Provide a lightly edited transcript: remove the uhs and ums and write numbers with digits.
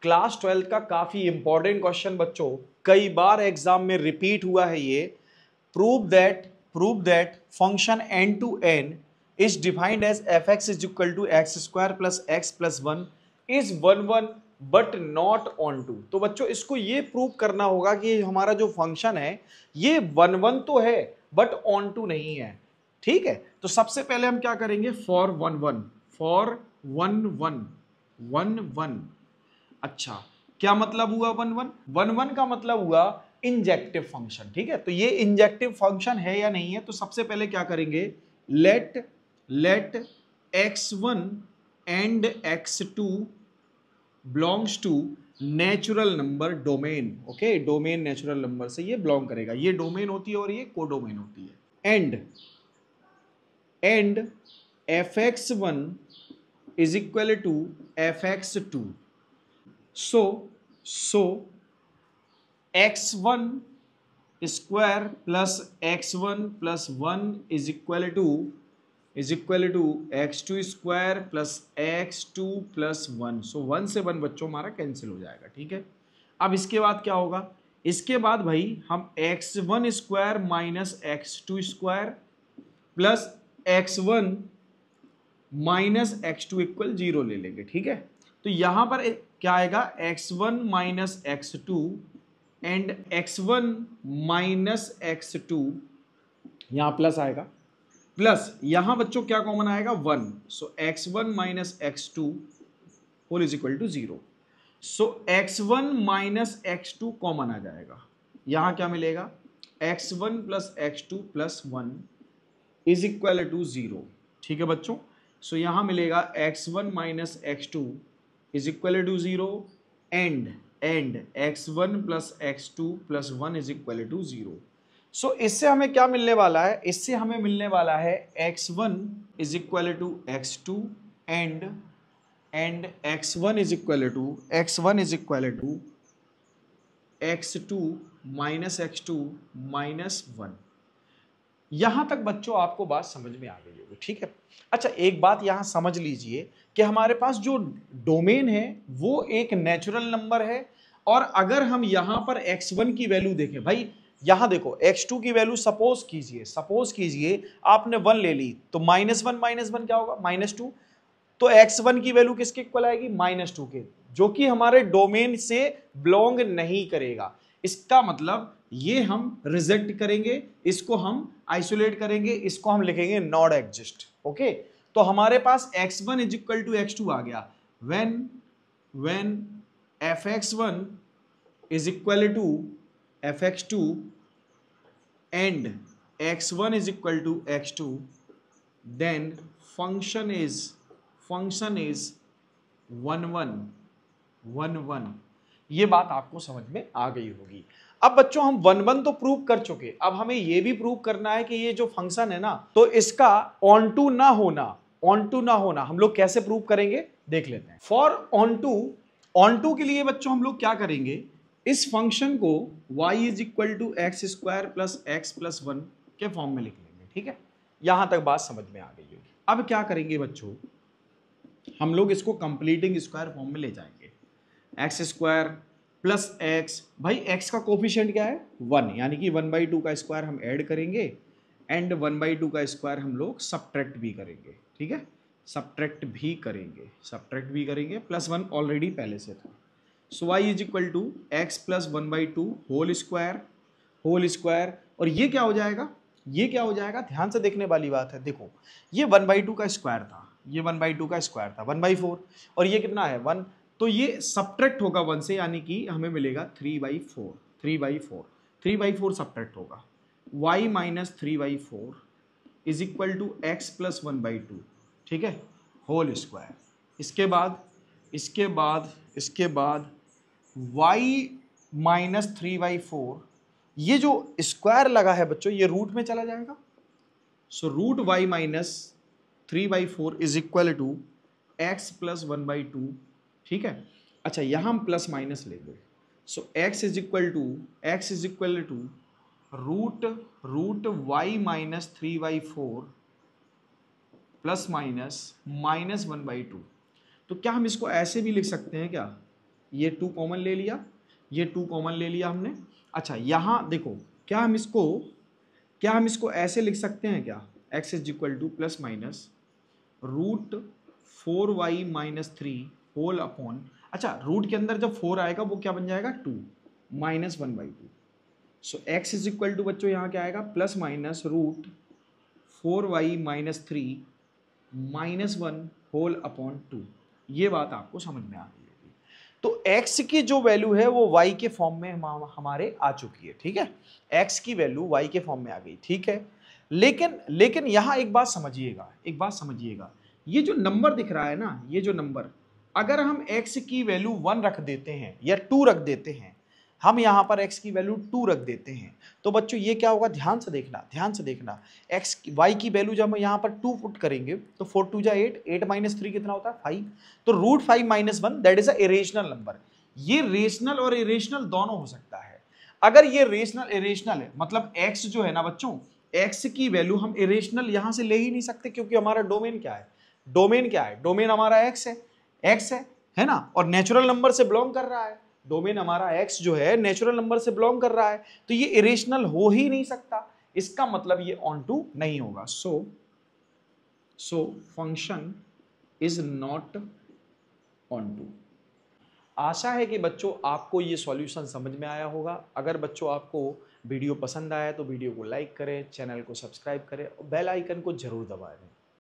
Class 12 का काफी important question बच्चों, कई बार एग्जाम में रिपीट हुआ है ये। Prove that function n to n is defined as fx is equal to x square plus x plus one is 1 but not onto. तो बच्चों इसको ये प्रूव करना होगा कि हमारा जो फंक्शन है ये 1 तो है बट ऑन टू नहीं है। ठीक है, तो सबसे पहले हम क्या करेंगे, फॉर 1 1 अच्छा, क्या मतलब हुआ 1 1 का मतलब हुआ इंजेक्टिव फंक्शन। ठीक है, तो ये इंजेक्टिव फंक्शन है या नहीं है, तो सबसे पहले क्या करेंगे, let x1 and x2 belongs to natural number domain. Okay, domain natural number से ये बिलोंग करेगा, ये डोमेन होती है और ये कोडोमेन होती है। And fx1 is equal to fx2, so x1 square plus x1 plus 1 is equal to x2 square plus x2 plus 1। so 1 से 1 बच्चों हमारा कैंसिल हो जाएगा। ठीक है, अब इसके बाद क्या होगा, इसके बाद भाई हम x1 square minus x2 square plus x1 minus x2 equal 0 ले लेंगे। ठीक है, तो यहां पर क्या आएगा, x1 minus x2 and x1 minus x2, यहां प्लस आएगा, प्लस यहां बच्चों क्या कॉमन आएगा 1, so x1 minus x2 whole is equal to 0। So x1 minus x2 common आ जाएगा, यहां क्या मिलेगा, x1 plus x2 plus 1 is equal to 0। ठीक है बच्चों, सो यहां मिलेगा x1 minus x2 is equal to 0 and x1 plus x2 plus 1 is equal to 0। So इससे हमें क्या मिलने वाला है, इससे हमें मिलने वाला है x1 is equal to x2 and x1 is equal to x2 minus x2 minus 1। यहां तक बच्चों आपको बात समझ में आ गई होगी। ठीक है, अच्छा एक बात यहां समझ लीजिए कि हमारे पास जो डोमेन है वो एक नेचुरल नंबर है, और अगर हम यहां पर x1 की वैल्यू देखें, भाई यहां देखो x2 की वैल्यू सपोज कीजिए आपने 1 ले ली, तो माइनस वन क्या होगा, -2। तो x1 की वैल्यू किसके इक्वल आएगी, -2 के, जो कि हमारे डोमेन से बिलोंग नहीं करेगा। इसका मतलब ये हम रिजेक्ट करेंगे, इसको हम आइसोलेट करेंगे, इसको हम लिखेंगे नॉट एग्जिस्ट। ओके, तो हमारे पास x1 is equal to x2 आ गया, when fx1 is equal to fx2 and x1 is equal to x2, then function is 1 1। ये बात आपको समझ में आ गई होगी। अब बच्चों हम 1 1 तो प्रूव कर चुके, अब हमें ये भी प्रूव करना है कि ये जो फंक्शन है ना, तो इसका ऑन टू ना होना हम लोग कैसे प्रूव करेंगे, देख लेते हैं। फॉर ऑन टू के लिए बच्चों हम लोग क्या करेंगे, इस फंक्शन को y is equal to x square plus x plus 1 के फॉर्म में लिख लेंगे। ठीक है, यहां तक बात समझ में आ गई होगी। अब क्या करेंगे बच्चों, हम लोग इसको कंप्लीटिंग स्क्वायर फॉर्म में ले जाएंगे, एक्स स्क्वायर प्लस एक्स, भाई एक्स का कोफिशिएंट क्या है 1, यानी कि 1/2 का स्क्वायर हम ऐड करेंगे एंड 1/2 का स्क्वायर हम लोग सब्ट्रैक्ट भी करेंगे। ठीक है, सब्ट्रैक्ट भी करेंगे, प्लस 1 ऑलरेडी पहले से था। So y is equal to x plus 1/2 whole square, और ये क्या हो जाएगा, ध्यान से देखने वाली बात है। देखो ये 1/2 का स्क्वायर था, 1/4, और ये कितना है 1, तो ये सब्ट्रैक्ट होगा 1 से, यानी कि हमें मिलेगा 3/4 सब्ट्रैक्ट होगा, y minus 3/4 is equal to x plus 1/2। ठीक है, होल स्क्वायर, इसके बाद y माइनस 3/4, ये जो स्क्वायर लगा है बच्चों ये रूट में चला जाएगा, so root y minus 3/4 is equal to x plus 1/2। ठीक है, अच्छा यहां हम प्लस माइनस लेंगे, so x is equal to root y minus 3/4 plus minus -1/2। तो क्या हम इसको ऐसे भी लिख सकते हैं क्या, ये 2 कॉमन ले लिया, ये 2 कॉमन ले लिया हमने। अच्छा यहाँ देखो, क्या हम इसको ऐसे लिख सकते हैं क्या, x is equal to plus minus root 4y minus 3 whole upon, अच्छा रूट के अंदर जब 4 आएगा वो क्या बन जाएगा 2 minus 1/2। So x is equal to बच्चों यहाँ क्या आएगा plus minus root 4y minus 3 minus 1 whole upon 2। ये बात आपको समझ में आ गई होगी। तो x की जो वैल्यू है वो y के फॉर्म में हमारे आ चुकी है, ठीक है, x की वैल्यू y के फॉर्म में आ गई, ठीक है। लेकिन यहां एक बात समझिएगा, ये जो नंबर दिख रहा है ना, ये जो नंबर, अगर हम x की वैल्यू 1 रख देते हैं या 2 रख देते हैं, हम यहां पर x की वैल्यू 2 रख देते हैं, तो बच्चों ये क्या होगा, ध्यान से देखना, y की वैल्यू जब हम यहां पर 2 पुट करेंगे तो 4 2 जा 8, 8 माइनस 3 कितना होता है 5, तो root 5 minus 1 that is a irrational number. ये रेशनल और इरेशनल दोनों हो सकता है। अगर ये रेशनल इरेशनल है मतलब x जो है ना बच्चों, x की वैल्यू हम इरेशनल यहां से ले ही नहीं सकते, क्योंकि हमारा डोमेन क्या है, डोमेन हमारा x है ना, और नेचुरल नंबर से बिलोंग कर रहा है, डोमेन हमारा x जो है नेचुरल नंबर से बिलोंग कर रहा है, तो ये इरेशनल हो ही नहीं सकता, इसका मतलब ये ऑन टू नहीं होगा। So function is not onto. आशा है कि बच्चों आपको ये सॉल्यूशन समझ में आया होगा। अगर बच्चों आपको वीडियो पसंद आया तो वीडियो को लाइक करें, चैनल को सब्सक्राइब करें और बेल आइकन को जरूर दबा दें।